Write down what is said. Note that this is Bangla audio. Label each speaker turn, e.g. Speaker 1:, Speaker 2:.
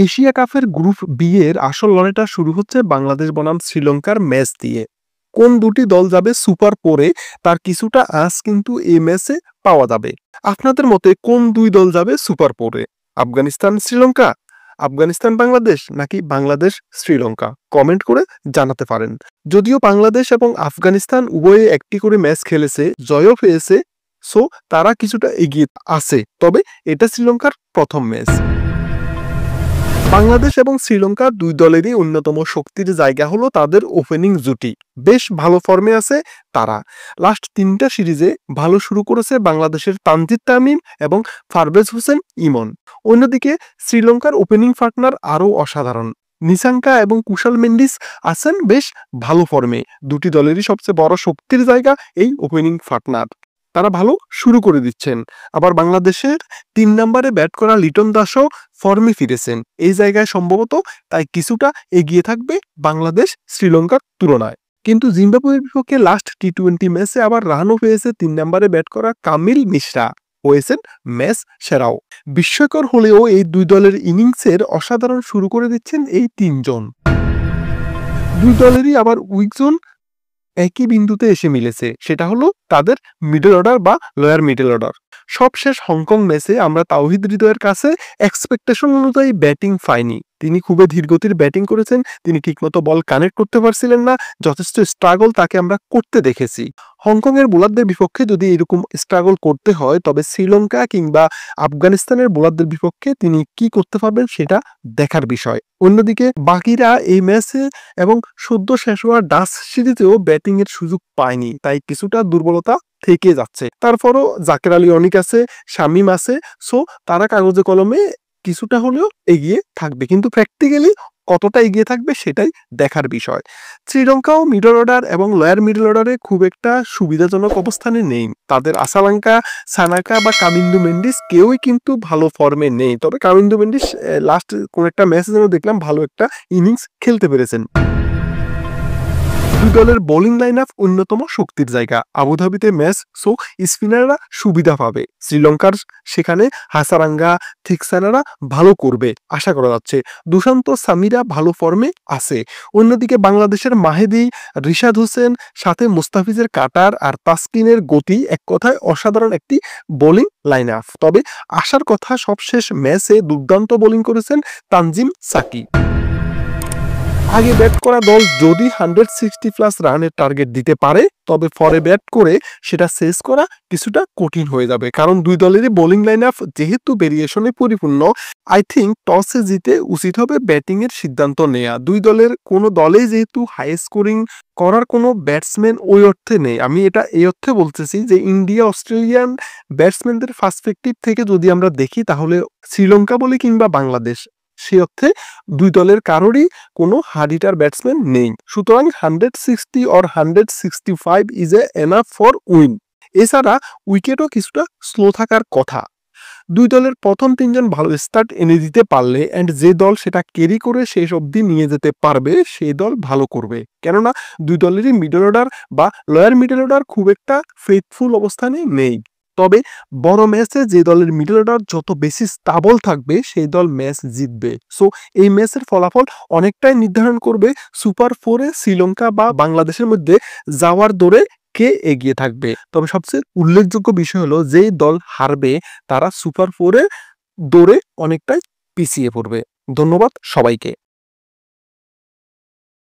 Speaker 1: এশিয়া কাপের গ্রুপ বি এর আসল লড়াইটা শুরু হচ্ছে বাংলাদেশ বনাম শ্রীলঙ্কার ম্যাচ দিয়ে। কোন দুটি দল যাবে সুপার ফোরে তার কিছুটা আঁচ কিন্তু এই ম্যাচে পাওয়া যাবে। আপনাদের মতে কোন দুই দল যাবে সুপার ফোরে? আফগানিস্তান শ্রীলঙ্কা, আফগানিস্তান বাংলাদেশ, নাকি বাংলাদেশ শ্রীলঙ্কা? কমেন্ট করে জানাতে পারেন। যদিও বাংলাদেশ এবং আফগানিস্তান উভয়ে একটি করে ম্যাচ খেলেছে, জয়ও পেয়েছে, সো তারা কিছুটা এগিয়ে আছে, তবে এটা শ্রীলঙ্কার প্রথম ম্যাচ। বাংলাদেশ এবং শ্রীলঙ্কা দুই দলেরই অন্যতম শক্তির জায়গা হলো তাদের ওপেনিং জুটি। বেশ ভালো ফর্মে আছে তারা। লাস্ট তিনটা সিরিজে ভালো শুরু করেছে বাংলাদেশের তানজিদ তামিম এবং পারভেজ হোসেন ইমন। অন্যদিকে শ্রীলঙ্কার ওপেনিং পার্টনার আরও অসাধারণ। নিসাঙ্কা এবং কুশাল মেন্ডিস আছেন বেশ ভালো ফর্মে। দুটি দলেরই সবচেয়ে বড় শক্তির জায়গা এই ওপেনিং পার্টনার। তারা ভালো শুরু করে দিচ্ছেন। আবার বাংলাদেশের ৩ নম্বরে ব্যাট করা লিটন দাসও ফর্মে ফিরেছেন। এই জায়গায় সম্ভবত তাই কিছুটা এগিয়ে থাকবে বাংলাদেশ শ্রীলঙ্কার তুলনায়। কিন্তু জিম্বাবুয়ের বিপক্ষে লাস্ট টি-20 ম্যাচে আবার রানও পেয়েছে ৩ নম্বরে ব্যাট করা কামিল মিশ্রা, হয়েছেন ম্যাচ সেরাও। বিস্ময়কর হলেও এই দুই দলের ইনিংসের অসাধারণ শুরু করে দিচ্ছেন এই তিনজন। দুই দলেরই আবার উইকজন একই বিন্দুতে এসে মিলেছে, সেটা হলো তাদের মিডল অর্ডার বা লোয়ার মিডল অর্ডার। সবশেষ হংকং ম্যাচে আমরা তাওহিদ হৃদয়ের কাছে এক্সপেকটেশন অনুযায়ী ব্যাটিং পাইনি। তিনি খুবই ধীরগতির ব্যাটিং করেছেন, তিনি ঠিকমতো বল কানেক্ট করতে পারছিলেন না, যথেষ্ট স্ট্রাগল তাকে আমরা করতে দেখেছি। হংকং এর বোলারদের বিপক্ষে যদি এরকম স্ট্রাগল করতে হয়, তবে শ্রীলঙ্কা কিংবা আফগানিস্তানের বোলারদের বিপক্ষে তিনি কি করতে পারবেন সেটা দেখার বিষয়। অন্যদিকে বাকিরা এই ম্যাচে এবং সদ্য শেষ হওয়া ডাচ সিরিজেও ব্যাটিং এর সুযোগ পায়নি, তাই কিছুটা দুর্বলতা থেকে যাচ্ছে। তারপরও জাকের আলী অনিক আছে, শামীম আছে, সো তারা কাগজে কলমে কিছুটা হলেও এগিয়ে থাকবে, কিন্তু প্র্যাকটিক্যালি কতটা এগিয়ে থাকবে সেটাই দেখার বিষয়। শ্রীলঙ্কাও মিডল অর্ডার এবং লোয়ার মিডল অর্ডারে খুব একটা সুবিধাজনক অবস্থানে নেই। তাদের আসালাঙ্কা, সানাকা বা কামিন্দু মেন্ডিস কেউই কিন্তু ভালো ফর্মে নেই। তবে কামিন্দু মেন্ডিস লাস্ট কোন একটা ম্যাচে যেন দেখলাম ভালো একটা ইনিংস খেলতে পেরেছেন। দুই দলের বোলিং লাইন আপ অন্যতম শক্তির জায়গা। আবুধাবিতে ম্যাচ, সো স্পিনাররা সুবিধা পাবে। শ্রীলঙ্কার সেখানে হাসারাঙ্গা, থিকসানারা ভালো করবে আশা করা যাচ্ছে। দুশান্ত সামিরা ভালো ফর্মে আছে। অন্যদিকে বাংলাদেশের মাহেদী, রিশাদ হোসেন, সাথে মুস্তাফিজের কাটার আর তাসকিনের গতি, এক কথায় অসাধারণ একটি বোলিং লাইন আপ। তবে আশার কথা, সবশেষ ম্যাচে দুর্দান্ত বোলিং করেছেন তানজিম সাকি। আগে ব্যাট করা দল যদি 160+ রানের টার্গেট দিতে পারে, তবে পরে ব্যাট করে সেটা শেষ করা কিছুটা কঠিন হয়ে যাবে, কারণ দুই দলেরই বোলিং লাইন আপ যেহেতু ভেরিয়েশনে পরিপূর্ণ। আই থিঙ্ক টসে জিতে উচিত হবে ব্যাটিং এর সিদ্ধান্ত নেওয়া। দুই দলের কোনো দলেই যেহেতু হাই স্কোরিং করার কোনো ব্যাটসম্যান ওই অর্থে নেই। আমি এটা এই অর্থে বলতেছি যে ইন্ডিয়া অস্ট্রেলিয়ান ব্যাটসম্যানদের পার্সপেক্টিভ থেকে যদি আমরা দেখি, তাহলে শ্রীলঙ্কা বলি কিংবা বাংলাদেশ, সে অর্থে দুই দলের কারোরই কোনো হার্ড হিটার ব্যাটসম্যান নেই। সুতরাং 160 or 165 is a enough for win. এছাড়া উইকেটও কিছুটা স্লো থাকার কথা। দুই দলের প্রথম তিনজন ভালো স্টার্ট এনে দিতে পারলে অ্যান্ড যে দল সেটা ক্যারি করে শেষ অবধি নিয়ে যেতে পারবে, সেই দল ভালো করবে। কেননা দুই দলেরই মিডল অর্ডার বা লোয়ার মিডল অর্ডার খুব একটা ফেথফুল অবস্থানে নেই। তবে বড় ম্যাচে যে দলের মিডল অর্ডার যত বেশি স্টাবল থাকবে, সেই দল ম্যাচ জিতবে। সো এই ম্যাচের ফলাফল অনেকটাই নির্ধারণ করবে সুপার ফোরে শ্রীলঙ্কা বা বাংলাদেশের মধ্যে যাওয়ার দৌড়ে কে এগিয়ে থাকবে। তবে সবচেয়ে উল্লেখযোগ্য বিষয় হলো, যেই দল হারবে তারা সুপার ফোরে দৌড়ে অনেকটাই পিছিয়ে পড়বে। ধন্যবাদ সবাইকে।